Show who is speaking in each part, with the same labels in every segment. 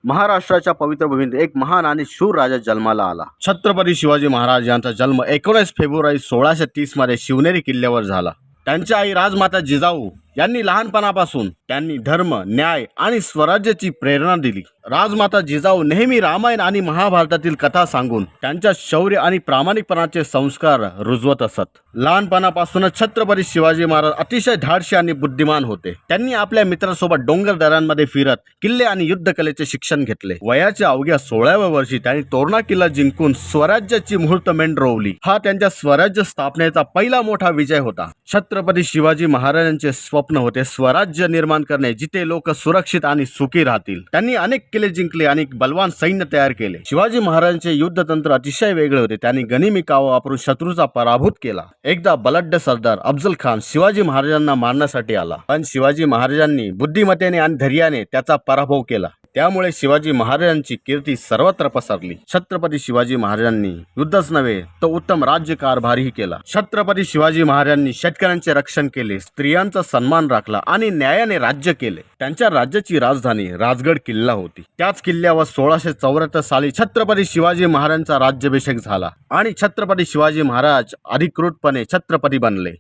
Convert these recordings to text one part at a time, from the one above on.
Speaker 1: महाराष्ट्राच्या पवित्र भूमीत एक महान आणि शूर राजा जन्माला आला. छत्रपती शिवाजी महाराज यांचा जन्म 19 फेब्रुवारी 1630 मध्ये शिवनेरी किल्ल्यावर झाला. त्यांच्या आई राजमाता जिजाऊ यांनी लहानपणापासून त्यांनी धर्म, न्याय आणि स्वराज्याची प्रेरणा दिली. राजमाता जिजाऊ नेहमी रामायण आणि महाभारतातील कथा सांगून त्यांच्या शौर्य आणि प्रामाणिकपणाचे संस्कार रुजवत असत. लहानपणापासूनच छत्रपती शिवाजी महाराज अतिशय धाडसी आणि बुद्धिमान होते. त्यांनी आपल्या मित्रांसोबत डोंगर दऱ्यांमध्ये फिरत किल्ले आणि युद्धकलेचे शिक्षण घेतले. वयाच्या अवघ्या 16व्या वर्षी त्यांनी तोरणा किल्ला जिंकून स्वराज्याची मुहूर्तमेढ रोवली. हा त्यांच्या स्वराज्य स्थापनेचा पहिला मोठा विजय होता. छत्रपती शिवाजी महाराजांचे स्वप्न होते स्वराज्य निर्माण करणे, जिथे लोक सुरक्षित आणि सुखी राहतील. त्यांनी अनेक किल्ले जिंकले आणि बलवान सैन्य तयार केले. शिवाजी महाराजांचे युद्धतंत्र अतिशय वेगळे होते. त्यांनी गनिमी कावा वापरून शत्रूचा पराभूत केला. एकदा बलाढ्य सरदार अफजल खान शिवाजी महाराजांना मारण्यासाठी आला, पण शिवाजी महाराजांनी बुद्धिमत्तेने आणि धैर्याने त्याचा पराभव केला. त्यामुळे शिवाजी महाराजांची कीर्ती सर्वत्र पसरली. छत्रपती शिवाजी महाराजांनी युद्धच नव्हे तर उत्तम राज्यकारभारही केला. छत्रपती शिवाजी महाराजांनी शेतकऱ्यांचे रक्षण केले, स्त्रियांचा सन्मान राखला आणि न्यायाने राज्य केले. त्यांच्या राज्याची राजधानी राजगड किल्ला होती. त्याच किल्ल्यावर 1674 साली छत्रपती शिवाजी महाराजांचा राज्याभिषेक झाला आणि छत्रपती शिवाजी महाराज अधिकृतपणे छत्रपती बनले.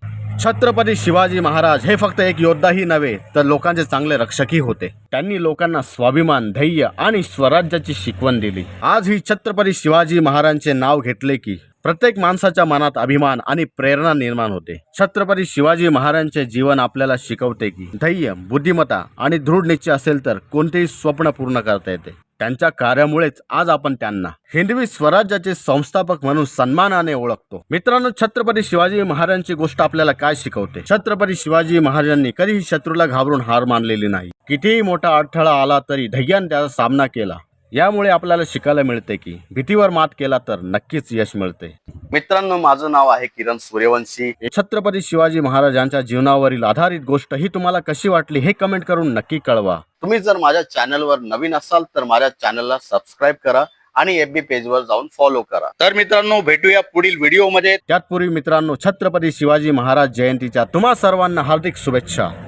Speaker 1: छत्रपती शिवाजी महाराज हे फक्त एक योद्धाही नव्हे तर लोकांचे चांगले रक्षकही होते. त्यांनी लोकांना स्वाभिमान, धैर्य आणि स्वराज्याची शिकवण दिली. आज ही छत्रपती शिवाजी महाराजांचे नाव घेतले की प्रत्येक माणसाच्या मनात अभिमान आणि प्रेरणा निर्माण होते. छत्रपती शिवाजी महाराजांचे जीवन आपल्याला शिकवते की धैर्य, बुद्धिमत्ता आणि दृढ निश्चय असेल तर कोणतेही स्वप्न पूर्ण करता येते. त्यांच्या कार्यामुळेच आज आपण त्यांना हिंदवी स्वराज्याचे संस्थापक म्हणून सन्मानाने ओळखतो. मित्रांनो, छत्रपती शिवाजी महाराजांची गोष्ट आपल्याला काय शिकवते? छत्रपती शिवाजी महाराजांनी कधीही शत्रूला घाबरून हार मानलेली नाही. कितीही मोठा अडथळा आला तरी धैर्याने त्याचा सामना केला. यामुळे आपल्याला शिकायला मिळते की भीतीवर मात केला तर नक्कीच यश मिळते.
Speaker 2: मित्रांनो, माझं नाव आहे किरण सूर्यवंशी.
Speaker 1: छत्रपती शिवाजी महाराजांच्या जीवनावरील आधारित गोष्ट ही तुम्हाला कशी वाटली हे कमेंट करून नक्की कळवा.
Speaker 2: तुम्ही जर माझ्या चॅनलवर नवीन असाल तर माझ्या चॅनलला सबस्क्राईब करा आणि FB पेजवर जाऊन फॉलो करा. तर मित्रांनो, भेटूया पुढील व्हिडिओमध्ये.
Speaker 1: त्यातपूर्वी मित्रांनो, छत्रपती शिवाजी महाराज जयंतीच्या तुम्हा सर्वांना हार्दिक शुभेच्छा.